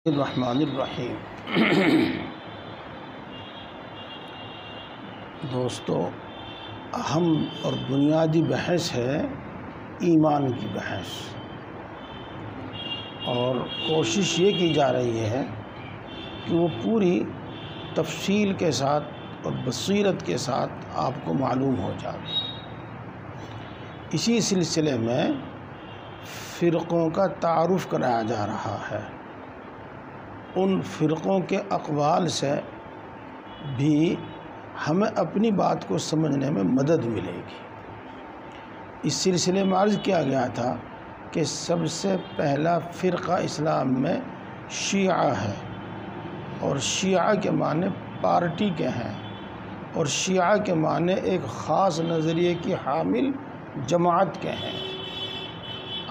الرحمن الرحیم۔ دوستو، اہم اور بنیادی بحث ہے ایمان کی بحث، اور کوشش یہ کی جا رہی ہے کہ وہ پوری تفصیل کے ساتھ اور بصیرت کے ساتھ آپ کو معلوم ہو جائے۔ اسی سلسلے میں فرقوں کا تعارف کرایا جا رہا ہے۔ ان فرقوں کے اقوال سے بھی ہمیں اپنی بات کو سمجھنے میں مدد ملے گی۔ اس سلسلے میں عرض کیا گیا تھا کہ سب سے پہلا فرقہ اسلام میں شیعہ ہے، اور شیعہ کے معنی پارٹی کے ہیں، اور شیعہ کے معنی ایک خاص نظریے کی حامل جماعت کے ہیں۔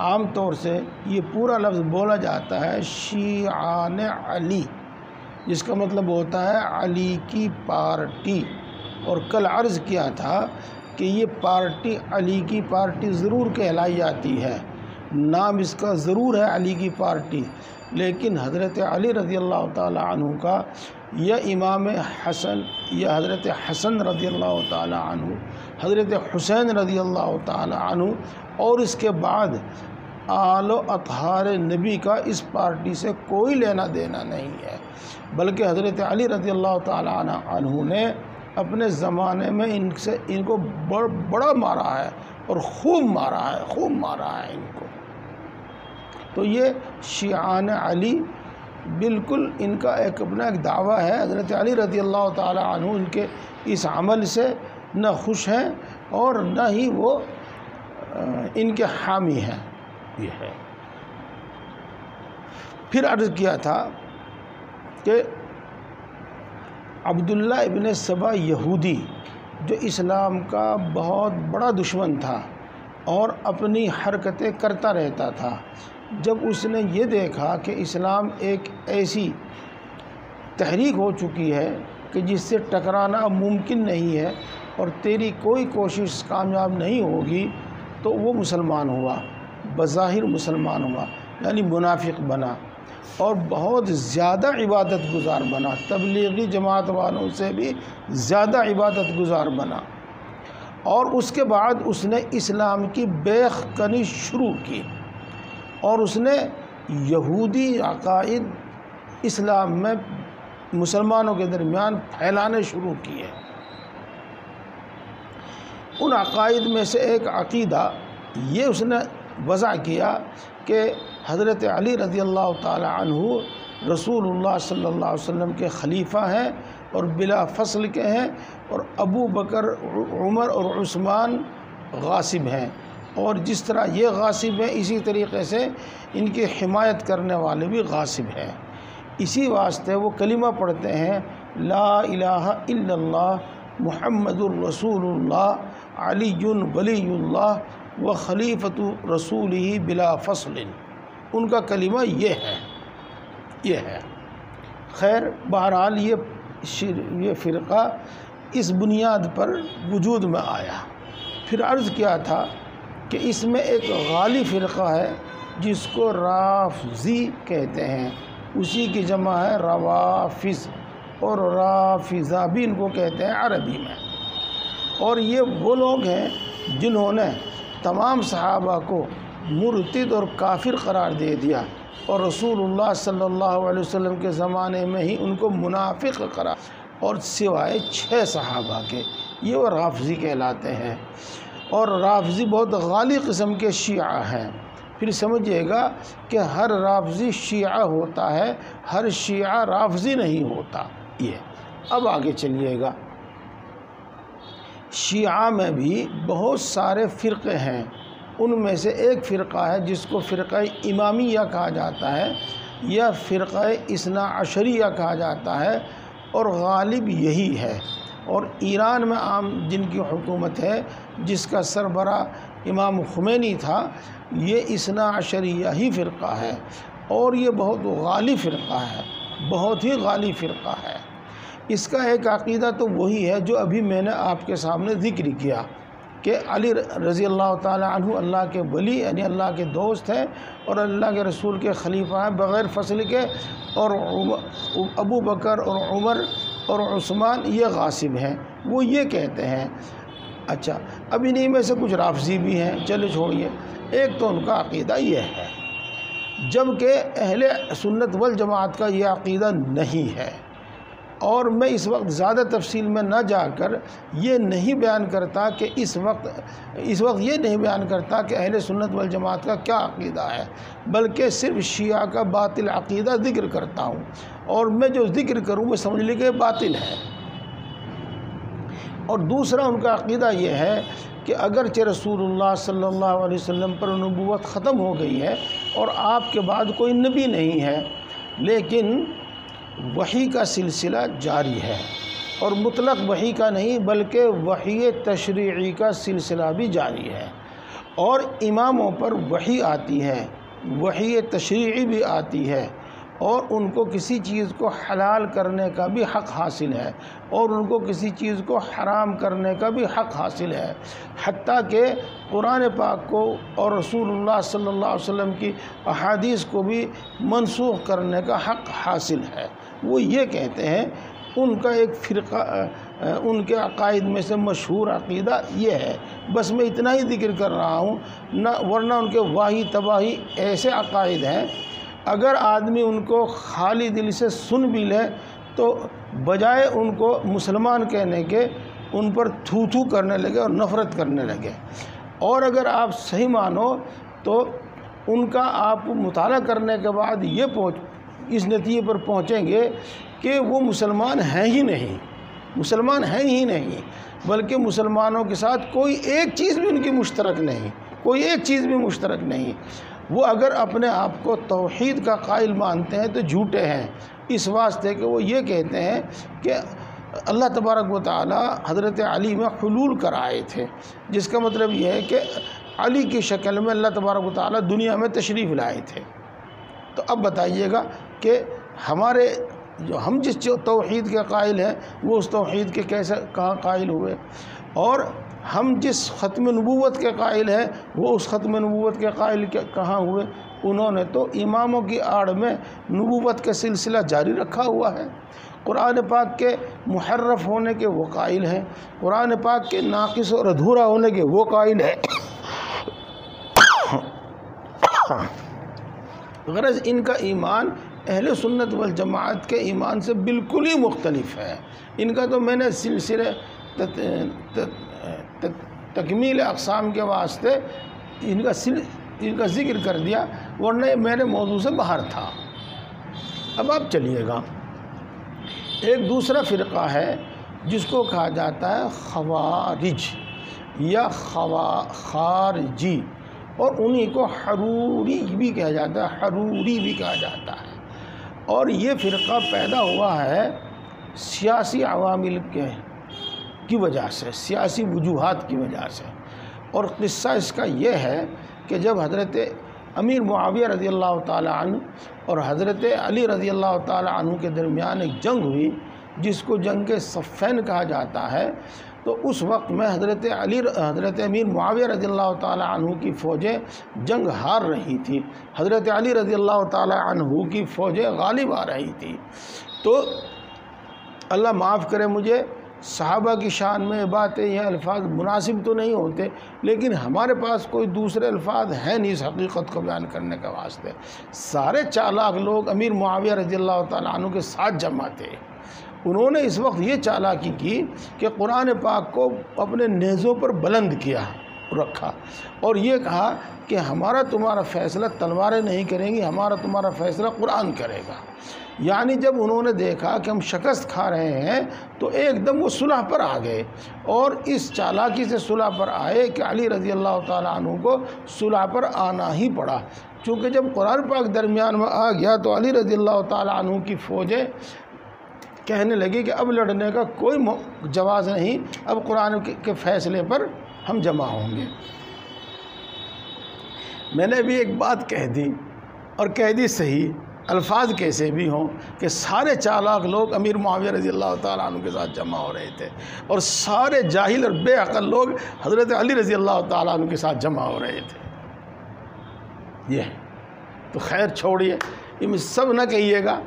عام طور سے یہ پورا لفظ بولا جاتا ہے شیعان علی، جس کا مطلب ہوتا ہے علی کی پارٹی۔ اور کل عرض کیا تھا کہ یہ پارٹی علی کی پارٹی ضرور کہلائی جاتی ہے، نام اس کا ضرور ہے علی کی پارٹی، لیکن حضرت علی رضی اللہ تعالی عنہ کا یا امام حسن یا حضرت حسن رضی اللہ تعالی عنہ، حضرت حسین رضی اللہ تعالی عنہ، اور اس کے بعد آل و اطہار نبی کا اس پارٹی سے کوئی لینا دینا نہیں ہے، بلکہ حضرت علی رضی اللہ تعالی عنہ نے اپنے زمانے میں ان کو بڑا مارا ہے، اور خوب مارا ہے ان کو۔ تو یہ شیعان علی بالکل ان کا اپنا ایک دعویٰ ہے۔ حضرت علی رضی اللہ تعالی عنہ ان کے اس عمل سے نہ خوش ہیں اور نہ ہی وہ ان کے حامی ہیں، یہ ہے۔ پھر عرض کیا تھا کہ عبداللہ ابن سبا یہودی، جو اسلام کا بہت بڑا دشمن تھا اور اپنی حرکتیں کرتا رہتا تھا، جب اس نے یہ دیکھا کہ اسلام ایک ایسی تحریک ہو چکی ہے کہ جس سے ٹکرانا ممکن نہیں ہے اور تیری کوئی کوشش کامیاب نہیں ہوگی، تو وہ مسلمان ہوا، بظاہر مسلمان ہوا، یعنی منافق بنا، اور بہت زیادہ عبادت گزار بنا، تبلیغی جماعت والوں سے بھی زیادہ عبادت گزار بنا۔ اور اس کے بعد اس نے اسلام کی بیخ کنی شروع کی، اور اس نے یہودی عقائد اسلام میں مسلمانوں کے درمیان پھیلانے شروع کیے۔ ان عقائد میں سے ایک عقیدہ یہ اس نے وضع کیا کہ حضرت علی رضی اللہ تعالی عنہ رسول اللہ صلی اللہ علیہ وسلم کے خلیفہ ہیں اور بلا فصل کے ہیں، اور ابو بکر، عمر اور عثمان غاصب ہیں، اور جس طرح یہ غاصب ہیں اسی طریقے سے ان کی حمایت کرنے والے بھی غاصب ہیں۔ اسی واسطے وہ کلمہ پڑھتے ہیں لا الہ الا اللہ محمد الرسول اللہ علی ولی اللہ و خلیفۃ رسولہ بلا فصل۔ ان کا کلمہ یہ ہے۔ خیر، بہرحال یہ فرقہ اس بنیاد پر وجود میں آیا۔ پھر عرض کیا تھا کہ اس میں ایک غالی فرقہ ہے جس کو رافضی کہتے ہیں، اسی کی جمع ہے روافض، اور رافضہ بھی ان کو کہتے ہیں عربی میں۔ اور یہ وہ لوگ ہیں جنہوں نے تمام صحابہ کو مرتد اور کافر قرار دے دیا، اور رسول اللہ صلی اللہ علیہ وسلم کے زمانے میں ہی ان کو منافق قرار، اور سوائے 6 صحابہ کے، یہ وہ رافضی کہلاتے ہیں۔ اور رافضی بہت غالی قسم کے شیعہ ہیں۔ پھر سمجھیے گا کہ ہر رافضی شیعہ ہوتا ہے، ہر شیعہ رافضی نہیں ہوتا۔ یہ اب آگے چلیے گا۔ شیعہ میں بھی بہت سارے فرقے ہیں، ان میں سے ایک فرقہ ہے جس کو فرقہ امامیہ کہا جاتا ہے یا فرقہ اثنا عشریہ کہا جاتا ہے، اور غالب یہی ہے۔ اور ایران میں عام جن کی حکومت ہے، جس کا سربراہ امام خمینی تھا، یہ اثنا عشریہ ہی فرقہ ہے، اور یہ بہت غالی فرقہ ہے، بہت ہی غالی فرقہ ہے۔ اس کا ایک عقیدہ تو وہی ہے جو ابھی میں نے آپ کے سامنے ذکر کیا کہ علی رضی اللہ تعالی عنہ اللہ کے ولی یعنی اللہ کے دوست ہیں اور اللہ کے رسول کے خلیفہ ہیں بغیر فصل کے، اور ابو بکر اور عمر اور عثمان یہ غاصب ہیں، وہ یہ کہتے ہیں۔ اچھا، اب انہی میں سے کچھ رافضی بھی ہیں، چلے چھوڑیے۔ ایک تو ان کا عقیدہ یہ ہے، جبکہ اہل سنت والجماعت کا یہ عقیدہ نہیں ہے، اور میں اس وقت زیادہ تفصیل میں نہ جا کر یہ نہیں بیان کرتا کہ اس وقت یہ نہیں بیان کرتا کہ اہل سنت والجماعت کا کیا عقیدہ ہے، بلکہ صرف شیعہ کا باطل عقیدہ ذکر کرتا ہوں، اور میں جو ذکر کروں وہ سمجھ لیجیے کہ باطل ہے۔ اور دوسرا ان کا عقیدہ یہ ہے کہ اگرچہ رسول اللہ صلی اللہ علیہ وسلم پر نبوت ختم ہو گئی ہے اور آپ کے بعد کوئی نبی نہیں ہے، لیکن وحی کا سلسلہ جاری ہے، اور مطلق وحی کا نہیں بلکہ وحی تشریعی کا سلسلہ بھی جاری ہے، اور اماموں پر وحی آتی ہے، وحی تشریعی بھی آتی ہے، اور ان کو کسی چیز کو حلال کرنے کا بھی حق حاصل ہے، اور ان کو کسی چیز کو حرام کرنے کا بھی حق حاصل ہے، حتیٰ کہ قرآن پاک کو اور رسول اللہ صلی اللہ علیہ وسلم کی احادیث کو بھی منسوخ کرنے کا حق حاصل ہے۔ وہ یہ کہتے ہیں، ان کا ایک فرقہ ان کے عقائد میں سے مشہور عقیدہ یہ ہے۔ بس میں اتنا ہی ذکر کر رہا ہوں، ورنہ ان کے واہی تباہی ایسے عقائد ہیں، اگر آدمی ان کو خالی دل سے سن بھی لے تو بجائے ان کو مسلمان کہنے کے ان پر تھو تھو کرنے لگے اور نفرت کرنے لگے۔ اور اگر آپ صحیح مانو تو ان کا آپ مطالعہ کرنے کے بعد اس نتیجے پر پہنچیں گے کہ وہ مسلمان ہیں ہی نہیں، مسلمان ہیں ہی نہیں، بلکہ مسلمانوں کے ساتھ کوئی ایک چیز بھی ان کی مشترک نہیں، کوئی ایک چیز بھی مشترک نہیں۔ وہ اگر اپنے آپ کو توحید کا قائل مانتے ہیں تو جھوٹے ہیں، اس واسطے کہ وہ یہ کہتے ہیں کہ اللہ تبارک و تعالی حضرت علی میں حلول کرائے تھے، جس کا مطلب یہ ہے کہ علی کی شکل میں اللہ تبارک و تعالی دنیا میں تشریف لائے تھے۔ تو اب بتائیے گا کہ ہم جس توحید کے قائل ہیں وہ اس توحید کے کہاں قائل ہوئے، اور ہم جس ختم نبوت کے قائل ہیں وہ اس ختم نبوت کے قائل کہاں ہوئے؟ انہوں نے تو اماموں کی آڑ میں نبوت کا سلسلہ جاری رکھا ہوا ہے۔ قرآن پاک کے محرف ہونے کے وہ قائل ہیں، قرآن پاک کے ناقص اور ادھورا ہونے کے وہ قائل ہیں۔ غرض ان کا ایمان اہل سنت والجماعت کے ایمان سے بالکل ہی مختلف ہے۔ ان کا تو میں نے سلسلے تکمیل اقسام کے واسطے ان کا ذکر کر دیا، ورنہ یہ میرے موضوع سے باہر تھا۔ اب آپ چلیے گا، ایک دوسرا فرقہ ہے جس کو کہا جاتا ہے خوارج یا خارجی، اور انہی کو حروری بھی کہا جاتا ہے، حروری بھی کہا جاتا ہے۔ اور یہ فرقہ پیدا ہوا ہے سیاسی عوامل کی وجہ سے، سیاسی وجوہات کی وجہ سے۔ اور قصہ اس کا یہ ہے کہ جب حضرت امیر معاویہ رضی اللہ تعالی عنہ اور حضرت علی رضی اللہ تعالی عنہ کے درمیان ایک جنگ ہوئی جس کو جنگ صفین کہا جاتا ہے، تو اس وقت میں حضرت امیر معاویہ رضی اللہ تعالی عنہ کی فوجیں جنگ ہار رہی تھی، حضرت علی رضی اللہ تعالی عنہ کی فوجیں غالب آ رہی تھی۔ تو اللہ معاف کرے مجھے، صحابہ کی شان میں باتیں یہ الفاظ مناسب تو نہیں ہوتے، لیکن ہمارے پاس کوئی دوسرے الفاظ ہیں نہیں اس حقیقت کو بیان کرنے کے واسطے۔ سارے چالاک لوگ امیر معاویہ رضی اللہ تعالیٰ عنہ کے ساتھ جمع تھے۔ انہوں نے اس وقت یہ چالاکی کی کہ قرآن پاک کو اپنے نیزوں پر بلند کیا رکھا، اور یہ کہا کہ ہمارا تمہارا فیصلہ تلواریں نہیں کریں گی، ہمارا تمہارا فیصلہ قرآن کرے گا۔ یعنی جب انہوں نے دیکھا کہ ہم شکست کھا رہے ہیں تو ایک دم وہ صلح پر آ گئے، اور اس چالاکی سے صلح پر آئے کہ علی رضی اللہ تعالیٰ عنہ کو صلح پر آنا ہی پڑا۔ چونکہ جب قرآن پاک درمیان میں آ گیا تو علی رضی اللہ تعالیٰ عنہ کی فوجیں کہنے لگی کہ اب لڑنے کا کوئی جواز نہیں، اب قرآن کے فیصلے پر ہم جمع ہوں گے۔ میں نے بھی ایک بات کہہ دی، اور کہہ دی صحیح، الفاظ کیسے بھی ہوں کہ سارے چالاک لوگ امیر معاویہ رضی اللہ تعالیٰ عنہ کے ساتھ جمع ہو رہے تھے اور سارے جاہل اور بے عقل لوگ حضرت علی رضی اللہ تعالیٰ عنہ کے ساتھ جمع ہو رہے تھے۔ یہ تو خیر چھوڑیے، یہ سب نہ کہیے گا،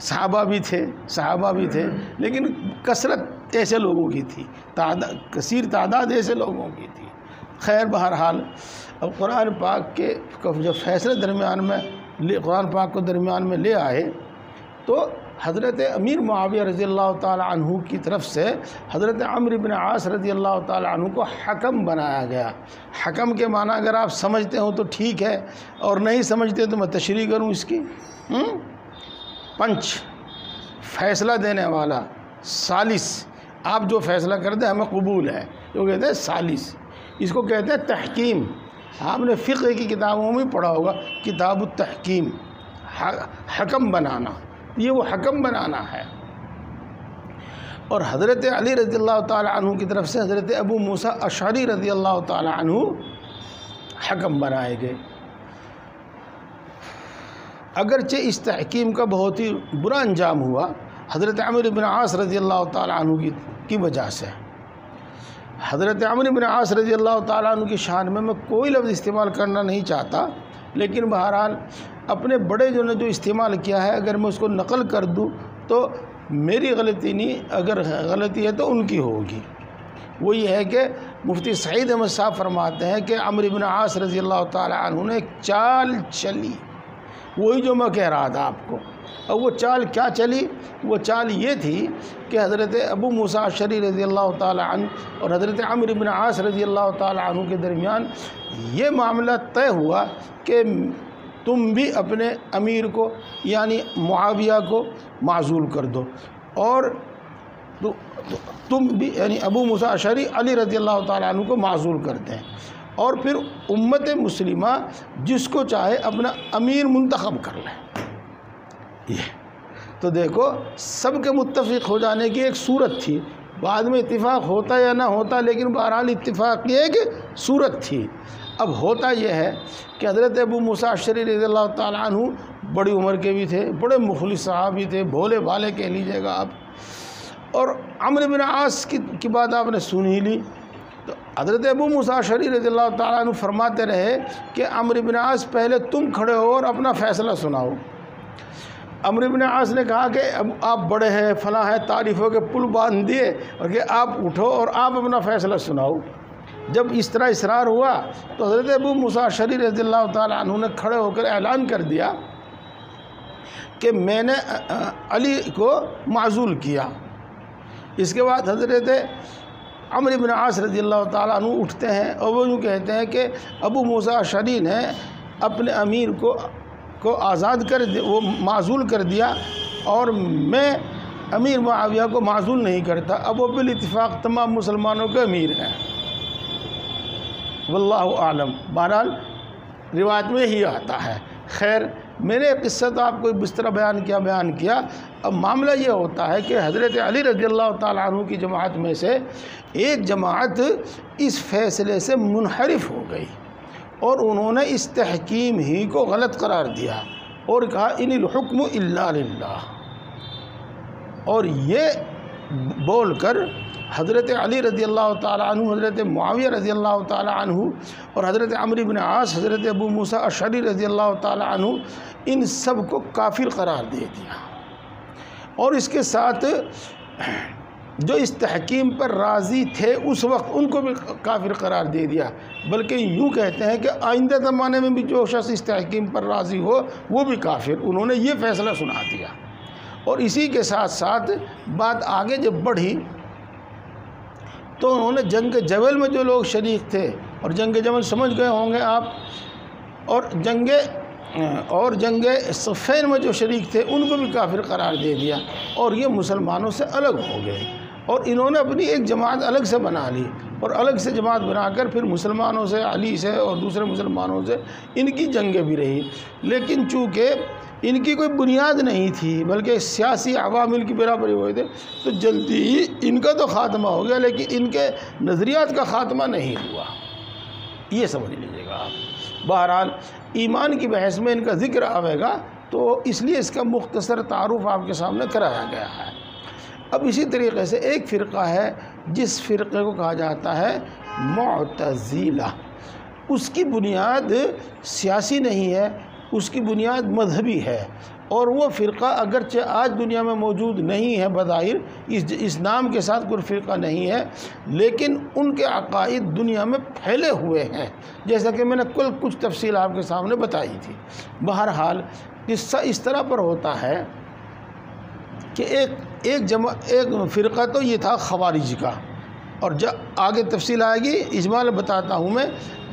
صحابہ بھی تھے لیکن کثرت ایسے لوگوں کی تھی، کثیر تعداد ایسے لوگوں کی تھی۔ خیر بہرحال اب قرآن پاک کے جو فیصلے قرآن پاک کو درمیان میں لے آئے تو حضرت امیر معاویہ رضی اللہ تعالی عنہ کی طرف سے حضرت عمرو بن عاص رضی اللہ تعالی عنہ کو حکم بنایا گیا۔ حکم کے معنی اگر آپ سمجھتے ہو تو ٹھیک ہے، اور نہیں سمجھتے تو میں تشریح کروں اس کی۔ پنچ، فیصلہ دینے والا، ثالث، آپ جو فیصلہ کر دیں ہمیں قبول ہے، جو کہتے ہیں ثالث، اس کو کہتے ہیں تحکیم۔ آپ نے فقہ کی کتابوں میں پڑھا ہوگا، کتاب التحکیم، حکم بنانا، یہ وہ حکم بنانا ہے۔ اور حضرت علی رضی اللہ تعالی عنہ کی طرف سے حضرت ابو موسیٰ اشعری رضی اللہ تعالی عنہ حکم بنائے گئے۔ اگرچہ اس تحکیم کا بہت ہی برا انجام ہوا حضرت عمرو بن عاص رضی اللہ تعالی عنہ کی وجہ سے۔ حضرت عمرو بن عاص رضی اللہ تعالیٰ عنہ کی شان میں کوئی لفظ استعمال کرنا نہیں چاہتا، لیکن بہرحال اپنے بڑے جو نے جو استعمال کیا ہے اگر میں اس کو نقل کر دوں تو میری غلطی نہیں، اگر غلطی ہے تو ان کی ہوگی۔ وہ یہ ہے کہ مفتی سعید احمد صاحب فرماتے ہیں کہ عمرو بن عاص رضی اللہ تعالیٰ عنہ نے ایک چال چلی، وہی جو میں کہہ رہا تھا آپ کو۔ اور وہ چال کیا چلی؟ وہ چال یہ تھی کہ حضرت ابو موسیٰ اشعری رضی اللہ تعالی عنہ اور حضرت عمرو بن عاص رضی اللہ تعالی عنہ کے درمیان یہ معاملہ طے ہوا کہ تم بھی اپنے امیر کو یعنی معاویہ کو معزول کر دو، اور تم بھی یعنی ابو موسیٰ اشعری علی رضی اللہ تعالی عنہ کو معزول کر دیں، اور پھر امت مسلمہ جس کو چاہے اپنا امیر منتخب کر لیں۔ یہ تو دیکھو سب کے متفق ہو جانے کی ایک صورت تھی، بعد میں اتفاق ہوتا یا نہ ہوتا لیکن بہرحال اتفاق کی ایک صورت تھی۔ اب ہوتا یہ ہے کہ حضرت ابو موسیٰ اشعری رضی اللہ تعالیٰ عنہ بڑی عمر کے بھی تھے، بڑے مخلص صحابی تھے، بھولے بھالے کہہ لیجیے گا آپ، اور عمرو بن عاص کی بات آپ نے سن ہی لی۔ تو حضرت ابو موسیٰ اشعری رضی اللہ تعالیٰ عنہ فرماتے رہے کہ عمرو بن عاص پہلے تم کھڑے ہو اور اپنا فیصلہ سناؤ۔ عمرو بن عاص نے کہا کہ اب آپ بڑے ہیں، فلاں ہیں، تعریفوں کے پل باندھ دیے اور کہ آپ اٹھو اور آپ اپنا فیصلہ سناؤ۔ جب اس طرح اصرار ہوا تو حضرت ابو موسیٰ اشعری رضی اللہ تعالیٰ عنہ نے کھڑے ہو کر اعلان کر دیا کہ میں نے علی کو معزول کیا۔ اس کے بعد حضرت عمرو بن عاص رضی اللہ تعالیٰ عنہ اٹھتے ہیں اور وہ یوں کہتے ہیں کہ ابو موسیٰ اشعری نے اپنے امیر کو آزاد کر وہ معزول کر دیا، اور میں امیر معاویہ کو معزول نہیں کرتا، اب وہ بالاتفاق تمام مسلمانوں کے امیر ہیں۔ واللہ اعلم، بہرحال روایت میں ہی آتا ہے۔ خیر، میں نے قصہ تو آپ کو اس طرح بیان کیا۔ اب معاملہ یہ ہوتا ہے کہ حضرت علی رضی اللہ تعالیٰ عنہ کی جماعت میں سے ایک جماعت اس فیصلے سے منحرف ہو گئی اور انہوں نے اس تحکیم ہی کو غلط قرار دیا اور کہا ان الحکم الا للہ، اور یہ بول کر حضرت علی رضی اللہ تعالیٰ عنہ، حضرت معاویہ رضی اللہ تعالیٰ عنہ اور حضرت عمرو بن عاص، حضرت ابو موسیٰ اشعری رضی اللہ تعالیٰ عنہ، ان سب کو کافر قرار دے دیا، اور اس کے ساتھ جو اس تحکیم پر راضی تھے اس وقت ان کو بھی کافر قرار دے دیا۔ بلکہ یوں کہتے ہیں کہ آئندہ زمانے میں بھی جو شخص اس تحکیم پر راضی ہو وہ بھی کافر، انہوں نے یہ فیصلہ سنا دیا۔ اور اسی کے ساتھ ساتھ بات آگے جب بڑھی تو انہوں نے جنگ جمل میں جو لوگ شریک تھے، اور جنگ جمل سمجھ گئے ہوں گے آپ، اور جنگ صفین میں جو شریک تھے ان کو بھی کافر قرار دے دیا، اور یہ مسلمانوں سے الگ ہو گئے، اور انہوں نے اپنی ایک جماعت الگ سے بنا لی، اور الگ سے جماعت بنا کر پھر مسلمانوں سے، علی سے اور دوسرے مسلمانوں سے ان کی جنگیں بھی رہی، لیکن چونکہ ان کی کوئی بنیاد نہیں تھی بلکہ سیاسی عوامل کی برابری ہوئے تھے، تو جلدی ہی ان کا تو خاتمہ ہو گیا لیکن ان کے نظریات کا خاتمہ نہیں ہوا، یہ سمجھ لیجیے گا آپ۔ بہرحال ایمان کی بحث میں ان کا ذکر آئے گا تو اس لیے اس کا مختصر تعارف آپ کے سامنے کرایا گیا ہے۔ اب اسی طریقے سے ایک فرقہ ہے جس فرقے کو کہا جاتا ہے معتزلہ۔ اس کی بنیاد سیاسی نہیں ہے، اس کی بنیاد مذہبی ہے، اور وہ فرقہ اگرچہ آج دنیا میں موجود نہیں ہے، بظاہر اس نام کے ساتھ کوئی فرقہ نہیں ہے، لیکن ان کے عقائد دنیا میں پھیلے ہوئے ہیں، جیسا کہ میں نے کچھ تفصیل آپ کے سامنے بتائی تھی۔ بہرحال قصہ اس طرح پر ہوتا ہے کہ ایک فرقہ تو یہ تھا خوارج کا، اور آگے تفصیل آئے گی، اجمال بتاتا ہوں میں۔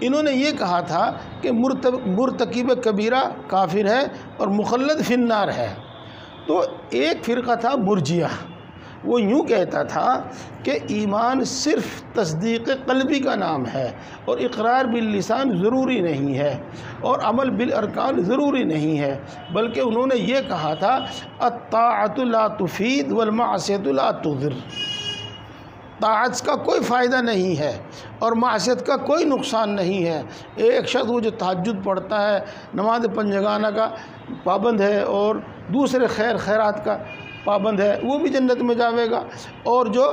انہوں نے یہ کہا تھا کہ مرتکب کبیرہ کافر ہے اور مخلد فی النار ہے۔ تو ایک فرقہ تھا مرجیہ، وہ یوں کہتا تھا کہ ایمان صرف تصدیق قلبی کا نام ہے، اور اقرار باللسان ضروری نہیں ہے، اور عمل بالارکان ضروری نہیں ہے، بلکہ انہوں نے یہ کہا تھا الطاعۃ لا تفید والمعصیۃ لا تضر۔ طاعت کا کوئی فائدہ نہیں ہے اور معصیت کا کوئی نقصان نہیں ہے۔ ایک شخص وہ جو تہجد پڑھتا ہے، نماز پنجگانہ کا پابند ہے، اور دوسرے خیرات کا پابند ہے، وہ بھی جنت میں جاوے گا، اور جو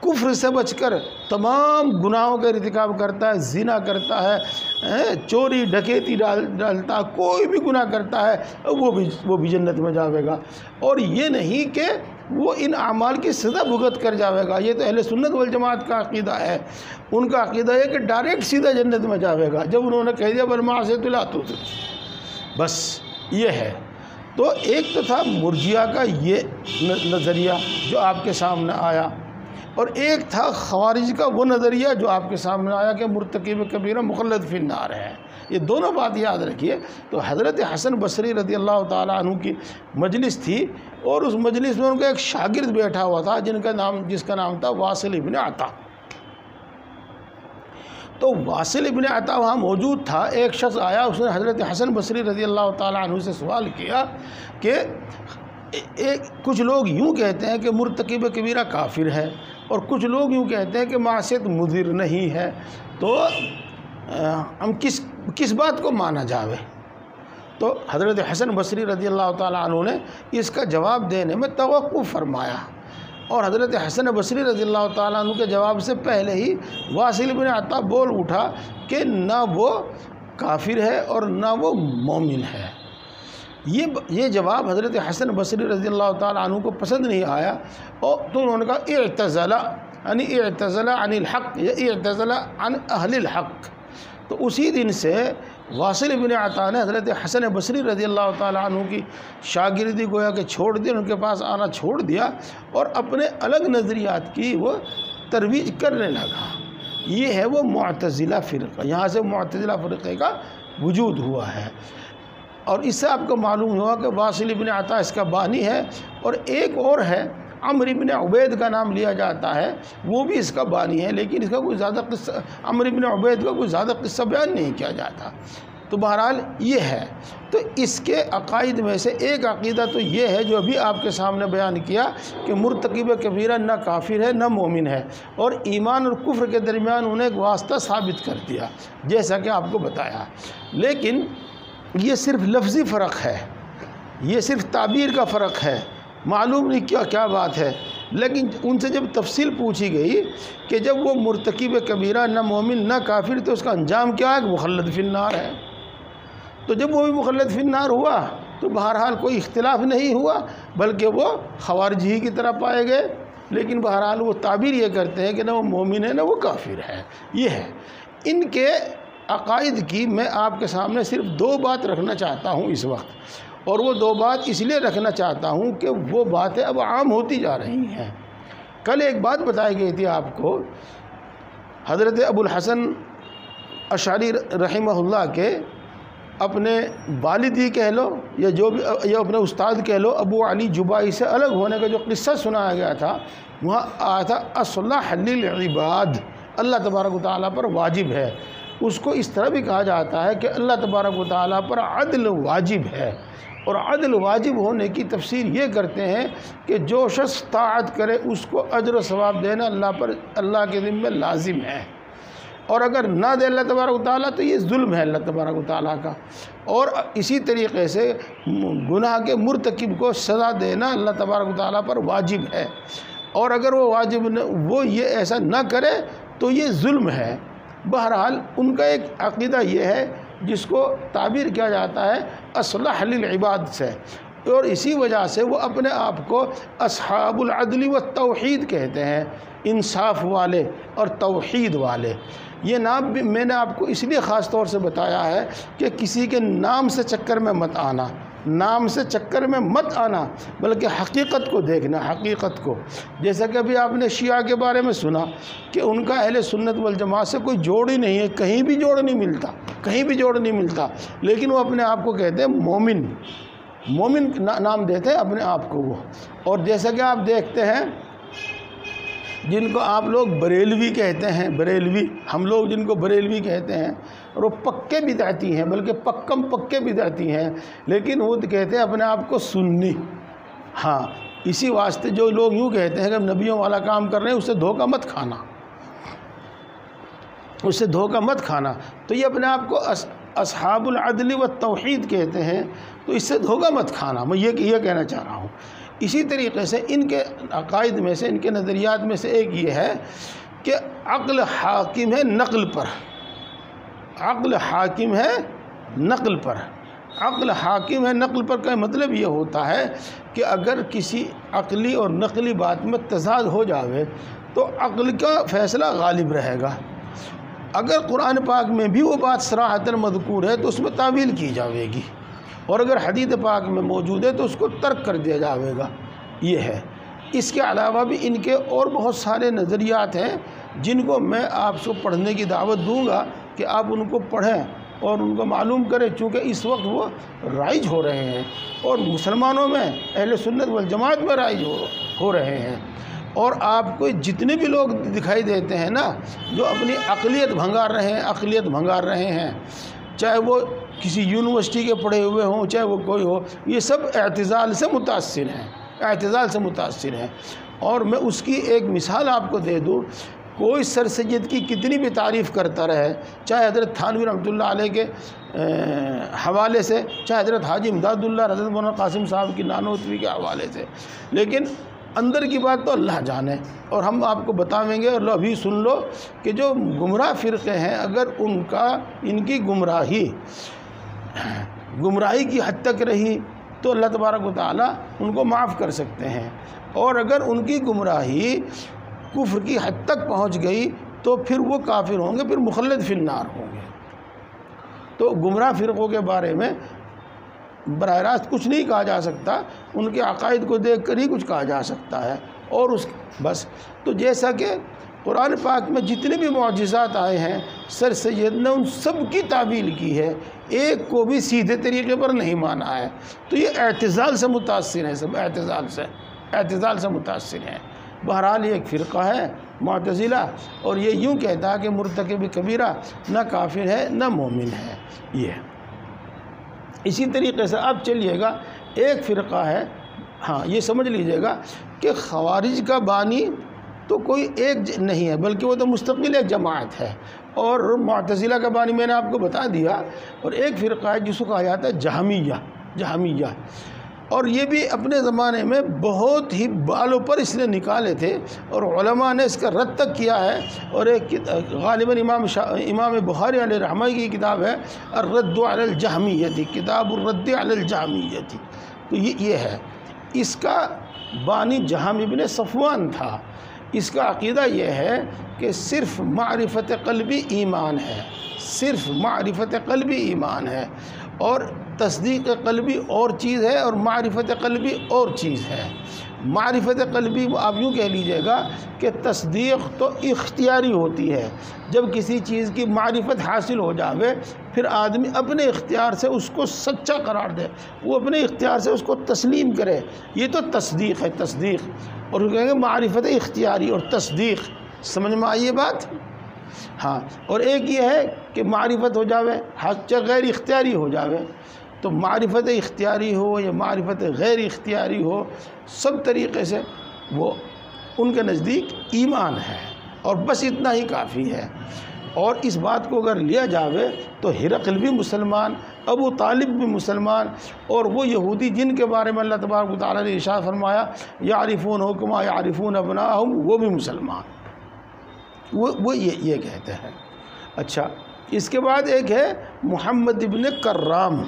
کفر سے بچ کر تمام گناہوں کا ارتکاب کرتا ہے، زنا کرتا ہے، چوری ڈکیتی ڈالتا ہے، کوئی بھی گناہ کرتا ہے، وہ بھی جنت میں جاوے گا، اور یہ نہیں کہ وہ ان اعمال کی سزا بھگت کر جاوے گا۔ یہ تو اہل سنت والجماعت کا عقیدہ ہے۔ ان کا عقیدہ ہے کہ ڈائریکٹ سیدھا جنت میں جاوے گا، جب انہوں نے کہہ دیا بالمعصیۃ لا تضر، بس یہ ہے۔ تو ایک تو تھا مرجیہ کا یہ نظریہ جو آپ کے سامنے آیا، اور ایک تھا خوارج کا وہ نظریہ جو آپ کے سامنے آیا کہ مرتکب کبیرہ مخلد فی النار ہے۔ یہ دونوں بات یاد رکھیے۔ تو حضرت حسن بصری رضی اللہ تعالیٰ عنہ کی مجلس تھی، اور اس مجلس میں ان کا ایک شاگرد بیٹھا ہوا تھا جس کا نام تھا واصل ابن عطا۔ تو واصل ابن عطا وہاں موجود تھا۔ ایک شخص آیا، اس نے حضرت حسن بصری رضی اللہ تعالیٰ عنہ سے سوال کیا کہ کچھ لوگ یوں کہتے ہیں کہ مرتکب کبیرہ کافر ہے، اور کچھ لوگ یوں کہتے ہیں کہ معصیت مضر نہیں ہے، تو ہم کس بات کو مانا جاوے؟ تو حضرت حسن بصری رضی اللہ تعالیٰ عنہ نے اس کا جواب دینے میں توقف فرمایا، اور حضرت حسن بصری رضی اللہ تعالیٰ عنہ کے جواب سے پہلے ہی واصل بن عطا بول اٹھا کہ نہ وہ کافر ہے اور نہ وہ مومن ہے۔ یہ جواب حضرت حسن بصری رضی اللہ تعالیٰ عنہ کو پسند نہیں آیا، اور تو انہوں نے کہا اعتزل عن الحق یا اعتزل عن اہل الحق۔ تو اسی دن سے واصل بن عطا نے حضرت حسن بصری رضی اللہ تعالیٰ عنہ کی شاگردی گویا کہ چھوڑ دی، ان کے پاس آنا چھوڑ دیا، اور اپنے الگ نظریات کی وہ ترویج کرنے لگا۔ یہ ہے وہ معتزلہ فرقہ، یہاں سے معتزلہ فرقے کا وجود ہوا ہے۔ اور اس سے آپ کو معلوم ہوا کہ واصل بن عطا اس کا بانی ہے، اور ایک اور ہے عمرو بن عبید کا نام لیا جاتا ہے، وہ بھی اس کا بانی ہے، لیکن اس کا کوئی زیادہ قصہ، عمرو بن عبید کا کوئی زیادہ قصہ بیان نہیں کیا جاتا۔ تو بہرحال یہ ہے۔ تو اس کے عقائد میں سے ایک عقیدہ تو یہ ہے جو ابھی آپ کے سامنے بیان کیا کہ مرتکب کبیرہ نہ کافر ہے نہ مومن ہے، اور ایمان اور کفر کے درمیان انہیں ایک واسطہ ثابت کر دیا، جیسا کہ آپ کو بتایا۔ لیکن یہ صرف لفظی فرق ہے، یہ صرف تعبیر کا فرق ہے، معلوم نہیں کیا بات ہے۔ لیکن ان سے جب تفصیل پوچھی گئی کہ جب وہ مرتکب کبیرہ نہ مومن نہ کافر تو اس کا انجام کیا ہے کہ مخلد فی النار ہے، تو جب وہ بھی مخلد فی النار ہوا تو بہرحال کوئی اختلاف نہیں ہوا، بلکہ وہ خوارج ہی کی طرح پائے گئے۔ لیکن بہرحال وہ تعبیر یہ کرتے ہیں کہ نہ وہ مومن ہے نہ وہ کافر ہے۔ یہ ہے ان کے عقائد کی۔ میں آپ کے سامنے صرف دو بات رکھنا چاہتا ہوں اس وقت، اور وہ دو بات اس لیے رکھنا چاہتا ہوں کہ وہ باتیں اب عام ہوتی جا رہی ہیں۔ کل ایک بات بتائی گئی تھی آپ کو، حضرت ابو الحسن اشعری رحمہ اللہ کے اپنے والد ہی کہہ لو یا جو بھی، یا اپنے استاد کہہ لو، ابو علی جبائی سے الگ ہونے کا جو قصہ سنایا گیا تھا، وہاں آیا تھا اصلح للعباد، اللہ تبارک و تعالیٰ پر واجب ہے۔ اس کو اس طرح بھی کہا جاتا ہے کہ اللہ تبارک و تعالیٰ پر عدل واجب ہے، اور عدل واجب ہونے کی تفسیر یہ کرتے ہیں کہ جو شخص طاعت کرے اس کو اجر و ثواب دینا اللہ کے ذمہ لازم ہے۔ اور اگر نہ دے اللہ تبارک و تعالیٰ تو یہ ظلم ہے اللہ تبارک و تعالیٰ کا. اور اسی طریقے سے گناہ کے مرتکب کو سزا دینا اللہ تبارک و تعالیٰ پر واجب ہے، اور اگر وہ واجب وہ یہ ایسا نہ کرے تو یہ ظلم ہے. بہرحال ان کا ایک عقیدہ یہ ہے جس کو تعبیر کیا جاتا ہے اصلح للعباد سے، اور اسی وجہ سے وہ اپنے آپ کو اصحاب العدل والتوحید کہتے ہیں، انصاف والے اور توحید والے. یہ نام بھی میں نے آپ کو اس لیے خاص طور سے بتایا ہے کہ کسی کے نام سے چکر میں مت آنا، نام سے چکر میں مت آنا، بلکہ حقیقت کو دیکھنا، حقیقت کو. جیسا کہ ابھی آپ نے شیعہ کے بارے میں سنا کہ ان کا اہل سنت والجماعت سے کوئی جوڑ ہی نہیں ہے، کہیں بھی جوڑ نہیں ملتا، کہیں بھی جوڑ نہیں ملتا، لیکن وہ اپنے آپ کو کہتے ہیں مومن، مومن نام دیتے ہیں اپنے آپ کو وہ. اور جیسا کہ آپ دیکھتے ہیں جن کو آپ لوگ بریلوی کہتے ہیں، بریلوی، ہم لوگ جن کو بریلوی کہتے ہیں، اور وہ پکے بدعتی ہیں، بلکہ پکم پکے بدعتی ہیں، لیکن وہ کہتے ہیں اپنے آپ کو سنی. ہاں، اسی واسطے جو لوگ یوں کہتے ہیں کہ نبیوں والا کام کر رہے ہیں، اس سے دھوکہ مت کھانا، اس سے دھوکہ مت کھانا. تو یہ اپنے آپ کو اصحاب العدل والتوحید کہتے ہیں، تو اس سے دھوکہ مت کھانا، میں یہ کہنا چاہ رہا ہوں. اسی طریقے سے ان کے عقائد میں سے، ان کے نظریات میں سے ایک یہ ہے کہ عقل حاکم ہے نقل پر، عقل حاکم ہے نقل پر. عقل حاکم ہے نقل پر کا مطلب یہ ہوتا ہے کہ اگر کسی عقلی اور نقلی بات میں تضاد ہو جاوے تو عقل کا فیصلہ غالب رہے گا. اگر قرآن پاک میں بھی وہ بات صراحتاً مذکور ہے تو اس میں تعویل کی جاوے گی، اور اگر حدیث پاک میں موجود ہے تو اس کو ترک کر دیا جاوے گا. یہ ہے. اس کے علاوہ بھی ان کے اور بہت سارے نظریات ہیں جن کو میں آپ کو پڑھنے کی دعوت دوں گا کہ آپ ان کو پڑھیں اور ان کو معلوم کریں، چونکہ اس وقت وہ رائج ہو رہے ہیں اور مسلمانوں میں، اہل سنت والجماعت میں رائج ہو رہے ہیں. اور آپ کو جتنے بھی لوگ دکھائی دیتے ہیں نا جو اپنی عقلیت بھنگار رہے ہیں، عقلیت بھنگار رہے ہیں، چاہے وہ کسی یونیورسٹی کے پڑھے ہوئے ہوں، چاہے وہ کوئی ہو، یہ سب اعتزال سے متاثر ہیں، اعتزال سے متاثر ہیں. اور میں اس کی ایک مثال آپ کو دے دوں. کوئی سر سید کی کتنی بھی تعریف کرتا رہے، چاہے حضرت تھانوی رحمۃ اللہ علیہ کے حوالے سے، چاہے حضرت حاجی امداد اللہ، حضرت مولانا قاسم صاحب کی نانوتوی کے حوالے سے، لیکن اندر کی بات تو اللہ جانے. اور ہم آپ کو بتائیں گے، اور لو ابھی سن لو کہ جو گمراہ فرقے ہیں، اگر ان کی گمراہی کی حد تک رہی تو اللہ تبارک و تعالیٰ ان کو معاف کر سکتے ہیں، اور اگر ان کی گمراہی کفر کی حد تک پہنچ گئی تو پھر وہ کافر ہوں گے، پھر مخلد فی النار ہوں گے. تو گمراہ فرقوں کے بارے میں براہ راست کچھ نہیں کہا جا سکتا، ان کے عقائد کو دیکھ کر ہی کچھ کہا جا سکتا ہے. اور بس. تو جیسا کہ قرآن پاک میں جتنے بھی معجزات آئے ہیں، سر سید نے ان سب کی تعویل کی ہے، ایک کو بھی سیدھے طریقے پر نہیں مانا ہے. تو یہ اعتزال سے متاثر ہیں، سب اعتزال سے متاثر ہیں. بہرحال یہ ایک فرقہ ہے معتزلہ، اور یہ یوں کہتا ہے کہ مرتکب کبیرہ نہ کافر ہے نہ مومن ہے. یہ اسی طریقے سے اب چلیے گا، ایک فرقہ ہے، ہاں یہ سمجھ لیجئے گا کہ خوارج کا بانی تو کوئی ایک نہیں ہے، بلکہ وہ تو مستقل ایک جماعت ہے. اور معتزلہ کا بانی میں نے آپ کو بتا دیا. اور ایک فرقہ ہے جس کو کہا جاتا ہے جہمیہ. اور یہ بھی اپنے زمانے میں بہت ہی بالوں پر اس نے نکالے تھے، اور علماء نے اس کا رد تک کیا ہے. اور ایک غالباً امام بخاری علیہ رحمہ کی کتاب ہے الرد علی الجہمیہ، کتاب الرد علی الجہمیہ. تو یہ ہے. اس کا بانی جہم ابن صفوان تھا. اس کا عقیدہ یہ ہے کہ صرف معرفت قلبی ایمان ہے، صرف معرفت قلبی ایمان ہے، اور تصدیق قلبی اور چیز ہے، اور معرفت قلبی اور چیز ہے. معرفت قلبی آپ یوں کہہ لیجئے گا کہ تصدیق تو اختیاری ہوتی ہے. جب کسی چیز کی معرفت حاصل ہو جاوے پھر آدمی اپنے اختیار سے اس کو سچا قرار دے، وہ اپنے اختیار سے اس کو تسلیم کرے. یہ تو تصدیق ہے، تصدیق. اور وہ کہیں گے معرفت اختیاری اور تصدیق. سمجھ میں آئی یہ بات؟ ہاں. اور ایک یہ ہے کہ معرفت ہو جاوے، چاہے غیر اختیاری ہو جاوے. تو معرفت اختیاری ہو یا معرفت غیر اختیاری ہو، سب طریقے سے وہ ان کے نزدیک ایمان ہے، اور بس اتنا ہی کافی ہے. اور اس بات کو اگر لیا جاوے تو ہرقل بھی مسلمان، ابو طالب بھی مسلمان، اور وہ یہودی جن کے بارے میں اللہ تبارک و تعالیٰ نے ارشاد فرمایا یعرفونہ کما یعرفون ابناءہم، وہ بھی مسلمان، وہ یہ کہتے ہیں۔ اچھا، اس کے بعد ایک ہے محمد ابن کرام،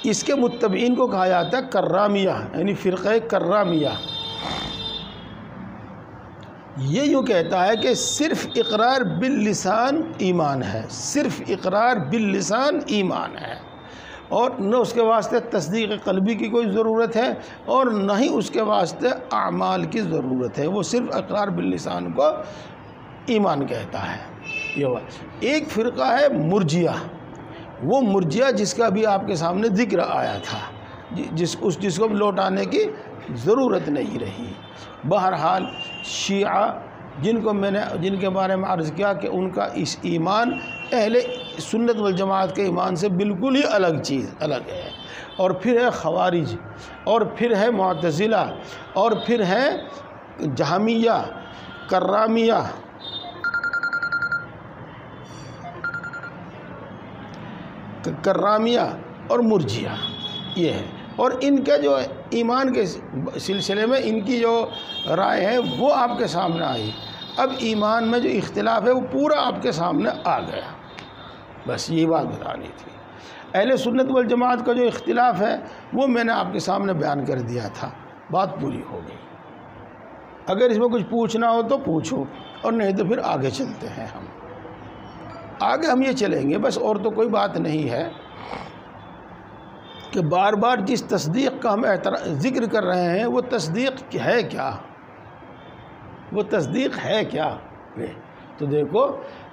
اس کے متبعین کو کہا جاتا ہے کرامیہ، یعنی فرقہ کرامیہ۔ یہ یوں کہتا ہے کہ صرف اقرار باللسان ایمان ہے، صرف اقرار باللسان ایمان ہے، اور نہ اس کے واسطے تصدیق قلبی کی کوئی ضرورت ہے اور نہ ہی اس کے واسطے اعمال کی ضرورت ہے، وہ صرف اقرار باللسان کو ایمان کہتا ہے۔ یہ ہوا۔ ایک فرقہ ہے مرجیہ، وہ مرجیہ جس کا بھی آپ کے سامنے ذکر آیا تھا، جس کو لوٹانے کی ضرورت نہیں رہی۔ بہرحال شیعہ جن کے بارے میں عرض کیا کہ ان کا اس ایمان اہل سنت والجماعت کے ایمان سے بالکل ہی الگ ہے، اور پھر ہے خوارج، اور پھر ہے معتزلہ، اور پھر ہے جہمیہ، کرامیہ اور مرجیہ، یہ ہے۔ اور ان کے جو ایمان کے سلسلے میں ان کی جو رائے ہے وہ آپ کے سامنے آئی۔ اب ایمان میں جو اختلاف ہے وہ پورا آپ کے سامنے آ گیا، بس یہ بات بتانی تھی۔ اہل سنت والجماعت کا جو اختلاف ہے وہ میں نے آپ کے سامنے بیان کر دیا تھا، بات پوری ہو گئی۔ اگر اس میں کچھ پوچھنا ہو تو پوچھو، اور نہیں تو پھر آگے چلتے ہیں۔ ہم یہ چلیں گے بس، اور تو کوئی بات نہیں ہے کہ بار بار جس تصدیق کا ہم ذکر کر رہے ہیں وہ تصدیق ہے کیا؟ وہ تصدیق ہے کیا؟ تو دیکھو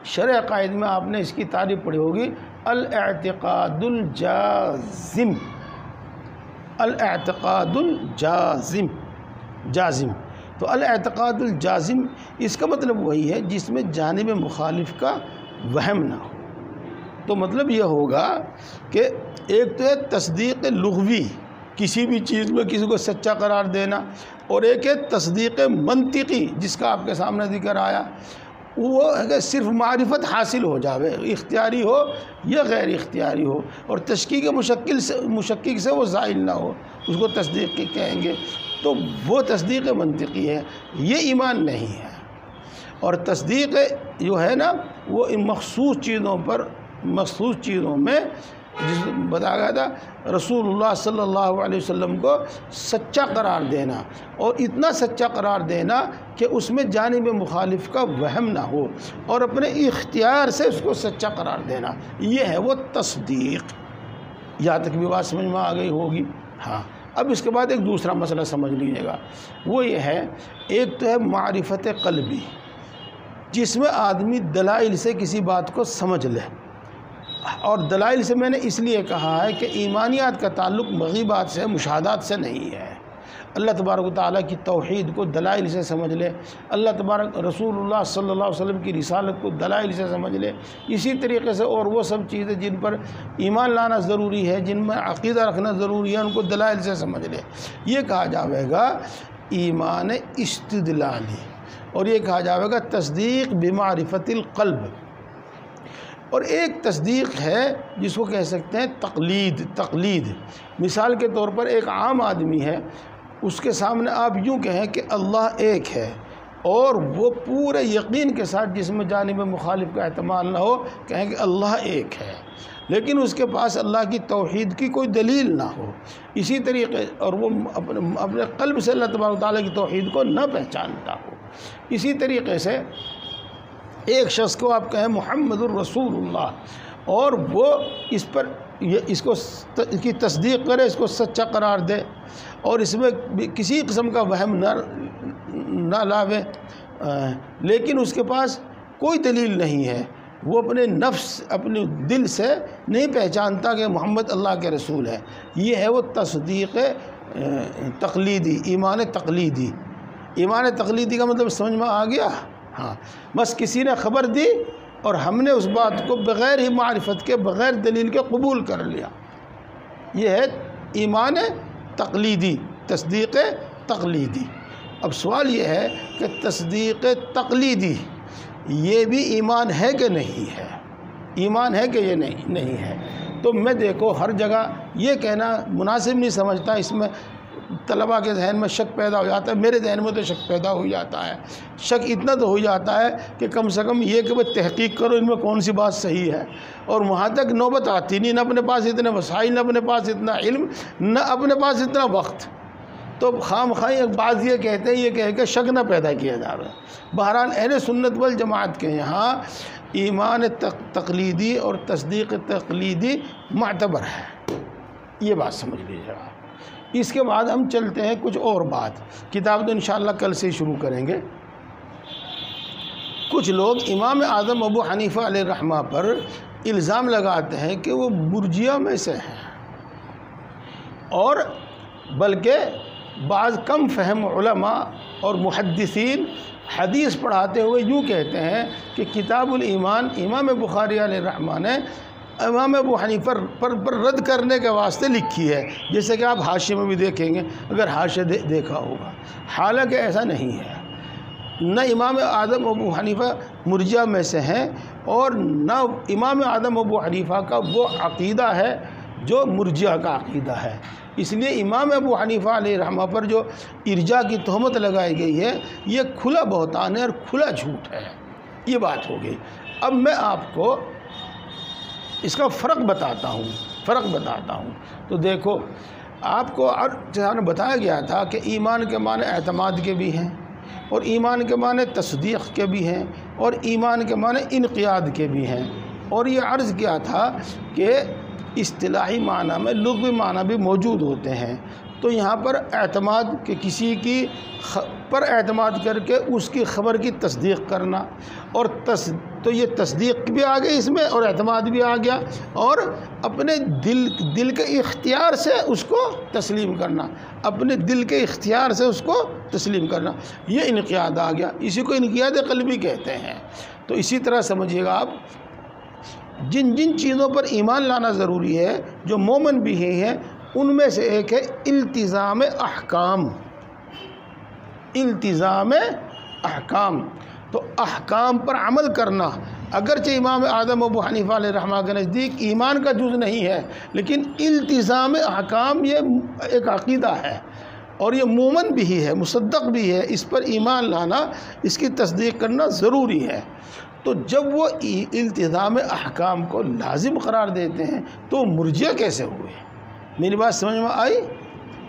شرع عقائد میں آپ نے اس کی تعریف پڑھی ہوگی، الاعتقاد الجازم، الاعتقاد جازم۔ تو الاعتقاد الجازم اس کا مطلب وہی ہے جس میں جانب مخالف کا وہم نہ ہو۔ تو مطلب یہ ہوگا کہ ایک تو ہے تصدیق لغوی، کسی بھی چیز میں کسی کو سچا قرار دینا، اور ایک ہے تصدیق منطقی جس کا آپ کے سامنے ذکر آیا، وہ ہے کہ صرف معرفت حاصل ہو جاوے، اختیاری ہو یا غیر اختیاری ہو، اور تشکیک مشکک سے وہ زائل نہ ہو، اس کو تصدیق کہیں گے۔ تو وہ تصدیق منطقی ہے، یہ ایمان نہیں ہے۔ اور تصدیق جو ہے نا وہ ان مخصوص چیزوں میں جس بتایا گیا تھا رسول اللہ صلی اللہ علیہ وسلم کو سچا قرار دینا، اور اتنا سچا قرار دینا کہ اس میں جانب مخالف کا وہم نہ ہو، اور اپنے اختیار سے اس کو سچا قرار دینا، یہ ہے وہ تصدیق۔ یہاں تک بھی بات سمجھ میں آ گئی ہوگی۔ ہاں، اب اس کے بعد ایک دوسرا مسئلہ سمجھ لیجیے گا، وہ یہ ہے، ایک تو ہے معرفت قلبی جس میں آدمی دلائل سے کسی بات کو سمجھ لے، اور دلائل سے میں نے اس لیے کہا ہے کہ ایمانیات کا تعلق مغیبات سے، مشاہدات سے نہیں ہے۔ اللہ تبارک و تعالیٰ کی توحید کو دلائل سے سمجھ لے، اللہ تبارک رسول اللہ صلی اللہ علیہ وسلم کی رسالت کو دلائل سے سمجھ لے، اسی طریقے سے اور وہ سب چیزیں جن پر ایمان لانا ضروری ہے، جن میں عقیدہ رکھنا ضروری ہے، ان کو دلائل سے سمجھ لے۔ یہ کہا جاوے گا ایمان استدلالی، اور یہ کہا جاوے گا تصدیق بمعرفت القلب۔ اور ایک تصدیق ہے جس کو کہہ سکتے ہیں تقلید۔ مثال کے طور پر ایک عام آدمی ہے، اس کے سامنے آپ یوں کہیں کہ اللہ ایک ہے، اور وہ پورے یقین کے ساتھ جس میں جانب مخالف کا احتمال نہ ہو کہیں کہ اللہ ایک ہے، لیکن اس کے پاس اللہ کی توحید کی کوئی دلیل نہ ہو، اسی طریقے اور وہ اپنے قلب سے اللہ تبارک و تعالیٰ کی توحید کو نہ پہچانتا ہو، اسی طریقے سے ایک شخص کو آپ کہیں محمد الرسول اللہ، اور وہ اس کی تصدیق کرے، اس کو سچا قرار دے، اور اس میں کسی قسم کا وہم نہ لاوے، لیکن اس کے پاس کوئی دلیل نہیں ہے، وہ اپنے نفس، اپنے دل سے نہیں پہچانتا کہ محمد اللہ کے رسول ہے، یہ ہے وہ تصدیق تقلیدی، ایمان تقلیدی۔ ایمان تقلیدی کا مطلب سمجھ میں آ گیا؟ ہاں، بس کسی نے خبر دی اور ہم نے اس بات کو بغیر ہی معرفت کے، بغیر دلیل کے قبول کر لیا، یہ ہے ایمان تقلیدی، تصدیق تقلیدی۔ اب سوال یہ ہے کہ تصدیق تقلیدی یہ بھی ایمان ہے کہ نہیں ہے، ایمان ہے کہ یہ نہیں ہے۔ تو میں دیکھو ہر جگہ یہ کہنا مناسب نہیں سمجھتا، اس میں طلباء کے ذہن میں شک پیدا ہو جاتا ہے، میرے ذہن میں تو شک پیدا ہو جاتا ہے۔ شک اتنا تو ہو جاتا ہے کہ کم سے کم یہ کہ وہ تحقیق کرو ان میں کون سی بات صحیح ہے، اور وہاں تک نوبت آتی نہیں، نہ اپنے پاس اتنے وسائل، نہ اپنے پاس اتنا علم، نہ اپنے پاس اتنا وقت، تو خام خواہ بعض یہ کہتے ہیں، یہ کہہ کے شک نہ پیدا کیا جا رہا ہے۔ بہرحال اہل سنت والجماعت کے یہاں ایمان تقلیدی اور تصدیق تقلیدی معتبر ہے، یہ بات سمجھ لیجیے آپ۔ اس کے بعد ہم چلتے ہیں کچھ اور بات، کتاب تو انشاءاللہ کل سے شروع کریں گے۔ کچھ لوگ امام اعظم ابو حنیفہ علیہ الرحمہ پر الزام لگاتے ہیں کہ وہ مرجئہ میں سے ہیں، اور بلکہ بعض کم فہم علماء اور محدثین حدیث پڑھاتے ہوئے یوں کہتے ہیں کہ کتاب الایمان امام بخاری علیہ الرحمہ نے امام ابو حنیفہ پر رد کرنے کے واسطے لکھی ہے، جیسے کہ آپ حاشیے میں بھی دیکھیں گے اگر حاشیے دیکھا ہوگا۔ حالانکہ ایسا نہیں ہے، نہ امام اعظم ابو حنیفہ مرجئہ میں سے ہیں، اور نہ امام اعظم ابو حنیفہ کا وہ عقیدہ ہے جو مرجئہ کا عقیدہ ہے۔ اس لیے امام ابو حنیفہ علیہ الرحمہ پر جو ارجاء کی تہمت لگائی گئی ہے یہ کھلا بہتان ہے اور کھلا جھوٹ ہے، یہ بات ہو گئی۔ اب میں آپ کو اس کا فرق بتاتا ہوں۔ تو دیکھو آپ کو جہاں بتایا گیا تھا کہ ایمان کے معنی اعتماد کے بھی ہیں، اور ایمان کے معنی تصدیق کے بھی ہیں، اور ایمان کے معنی انقیاد کے بھی ہیں، اور یہ عرض کیا تھا کہ اصطلاحی معنی میں لغوی معنی بھی موجود ہوتے ہیں۔ تو یہاں پر اعتماد کہ کسی کی پر اعتماد کر کے اس کی خبر کی تصدیق کرنا، اور تو یہ تصدیق بھی آ گئی اس میں، اور اعتماد بھی آ گیا، اور اپنے دل کے اختیار سے اس کو تسلیم کرنا، اپنے دل کے اختیار سے اس کو تسلیم کرنا، یہ انقیاد آ گیا، اسی کو انقیاد قلبی کہتے ہیں۔ تو اسی طرح سمجھیے گا آپ، جن چیزوں پر ایمان لانا ضروری ہے جو مومن بھی ہیں، ان میں سے ایک ہے التزام احکام۔ التزام احکام، تو احکام پر عمل کرنا، اگرچہ امام اعظم ابو حنیفہ علیہ الرحمہ کے نزدیک ایمان کا جز نہیں ہے، لیکن التزام احکام یہ ایک عقیدہ ہے، اور یہ مومن بھی ہے، مصدق بھی ہے، اس پر ایمان لانا، اس کی تصدیق کرنا ضروری ہے۔ تو جب وہ التزام احکام کو لازم قرار دیتے ہیں تو مرجئہ کیسے ہوئے؟ میری بات سمجھ میں آئی؟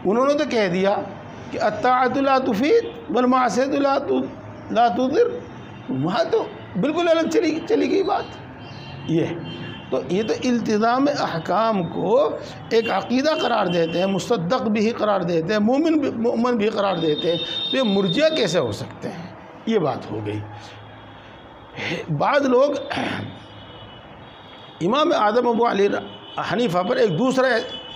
انہوں نے تو کہہ دیا کہ الطاعۃ لا تفید والمعصیۃ لا تضر، وہاں تو بالکل الگ چلی گئی بات۔ یہ تو التزام احکام کو ایک عقیدہ قرار دیتے ہیں، مصدق بھی قرار دیتے ہیں، مومن بھی قرار دیتے ہیں، تو یہ مرجئہ کیسے ہو سکتے ہیں؟ یہ بات ہو گئی۔ بعض لوگ امام اعظم ابو حنیفہ پر ایک دوسرا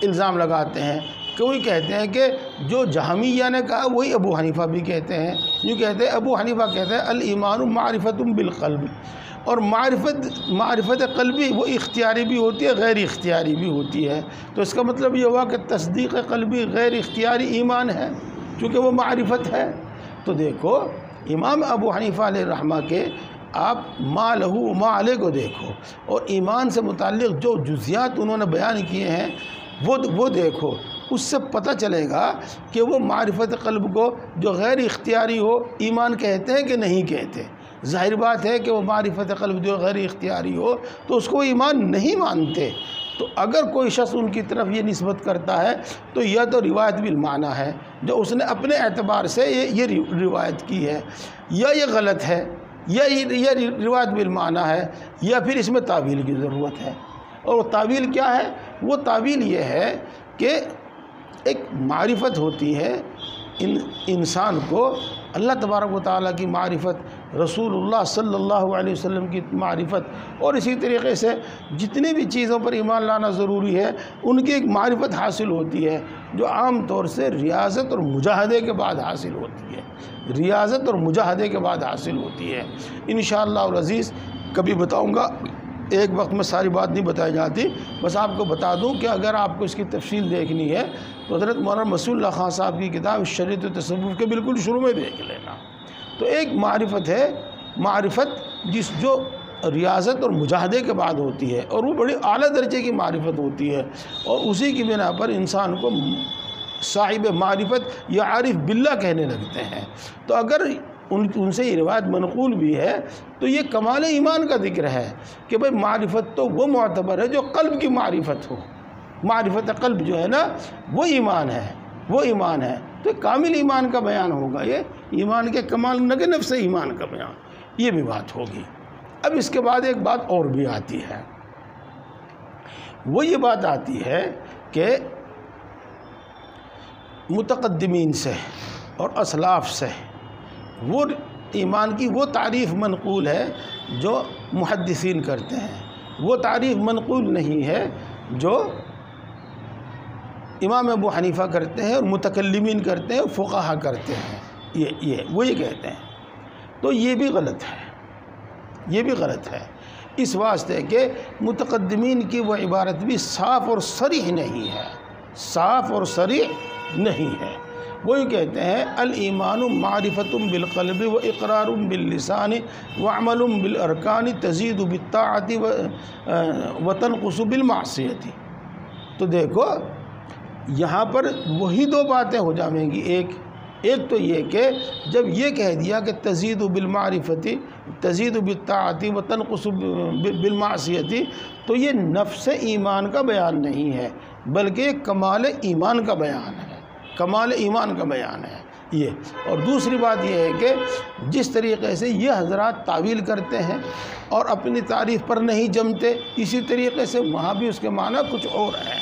الزام لگاتے ہیں کہ وہی کہتے ہیں کہ جو جہمیہ نے کہا وہی ابو حنیفہ بھی کہتے ہیں، یوں کہتے ہیں، ابو حنیفہ کہتے ہیں الایمان معرفت بالقلب، اور معرفت قلبی وہ اختیاری بھی ہوتی ہے، غیر اختیاری بھی ہوتی ہے۔ تو اس کا مطلب یہ ہوا کہ تصدیق قلبی غیر اختیاری ایمان ہے، چونکہ وہ معرفت ہے۔ تو دیکھو امام ابو حنیفہ علیہ الرحمہ کے آپ ما لہو ما علیہ کو دیکھو، اور ایمان سے متعلق جو جزیات انہوں نے بیان کیے ہیں وہ دیکھو، اس سے پتہ چلے گا کہ وہ معرفت قلب کو جو غیر اختیاری ہو ایمان کہتے ہیں کہ نہیں کہتے۔ ظاہر بات ہے کہ وہ معرفت قلب جو غیر اختیاری ہو تو اس کو ایمان نہیں مانتے۔ تو اگر کوئی شخص ان کی طرف یہ نسبت کرتا ہے تو یہ تو روایت بالمعنی ہے، جو اس نے اپنے اعتبار سے یہ روایت کی ہے، یا یہ غلط ہے، یا یہ روایت بالمعنی ہے، یا پھر اس میں تعویل کی ضرورت ہے۔ اور وہ تعویل کیا ہے؟ وہ تعویل یہ ہے کہ ایک معرفت ہوتی ہے انسان کو، اللہ تبارک و تعالیٰ کی معرفت، رسول اللہ صلی اللہ علیہ وسلم کی معرفت، اور اسی طریقے سے جتنی بھی چیزوں پر ایمان لانا ضروری ہے ان کی ایک معرفت حاصل ہوتی ہے، جو عام طور سے ریاضت اور مجاہدے کے بعد حاصل ہوتی ہے، ریاضت اور مجاہدے کے بعد حاصل ہوتی ہے۔ انشاءاللہ العزیز کبھی بتاؤں گا، ایک وقت میں ساری بات نہیں بتائی جاتی، بس آپ کو بتا دوں کہ اگر آپ کو اس کی تفصیل دیکھنی ہے تو حضرت مولانا مسعود اللہ خان صاحب کی کتاب شریعت و تصوف کے بالکل شروع میں دیکھ لینا۔ تو ایک معرفت ہے، معرفت جو ریاضت اور مجاہدے کے بعد ہوتی ہے، اور وہ بڑی اعلیٰ درجے کی معرفت ہوتی ہے، اور اسی کی بنا پر انسان کو صاحب معرفت یا عارف باللہ کہنے لگتے ہیں۔ تو اگر ان سے یہ روایت منقول بھی ہے تو یہ کمال ایمان کا ذکر ہے کہ بھئی معرفت تو وہ معتبر ہے جو قلب کی معرفت ہو۔ معرفت قلب جو ہے نا وہ ایمان ہے، وہ ایمان ہے، تو کامل ایمان کا بیان ہوگا، یہ ایمان کے کمال نہ کہ نفس ایمان کا بیان، یہ بھی بات ہوگی۔ اب اس کے بعد ایک بات اور بھی آتی ہے، وہ یہ بات آتی ہے کہ متقدمین سے اور اسلاف سے وہ ایمان کی وہ تعریف منقول ہے جو محدثین کرتے ہیں، وہ تعریف منقول نہیں ہے جو امام ابو حنیفہ کرتے ہیں اور متکلمین کرتے ہیں، فقہا کرتے ہیں، وہ یہ کہتے ہیں۔ تو یہ بھی غلط ہے، یہ بھی غلط ہے، اس واسطے کہ متقدمین کی وہ عبارت بھی صاف اور صریح نہیں ہے، صاف اور صریح نہیں ہے۔ وہی کہتے ہیں الایمان معرفت بالقلب و اقرار باللسان وعمل بالارکان تزید بالطاعت و تنقص بالمعصیت۔ تو دیکھو یہاں پر وہی دو باتیں ہو جائیں گی، ایک تو یہ کہ جب یہ کہہ دیا کہ تزید بالمعرفت تزید بالطاعت و تنقص بالمعصیت، تو یہ نفس ایمان کا بیان نہیں ہے بلکہ کمال ایمان کا بیان ہے، کمال ایمان کا بیان ہے یہ۔ اور دوسری بات یہ ہے کہ جس طریقے سے یہ حضرات تعویل کرتے ہیں اور اپنی تعریف پر نہیں جمتے، اسی طریقے سے وہاں بھی اس کے معنی کچھ اور ہیں۔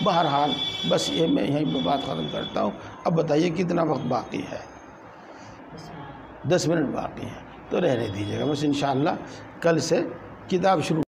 بہرحال بس یہ میں یہیں پہ بات ختم کرتا ہوں۔ اب بتائیے کتنا وقت باقی ہے؟ 10 منٹ باقی ہے، تو رہنے دیجیے گا، بس انشاءاللہ کل سے کتاب شروع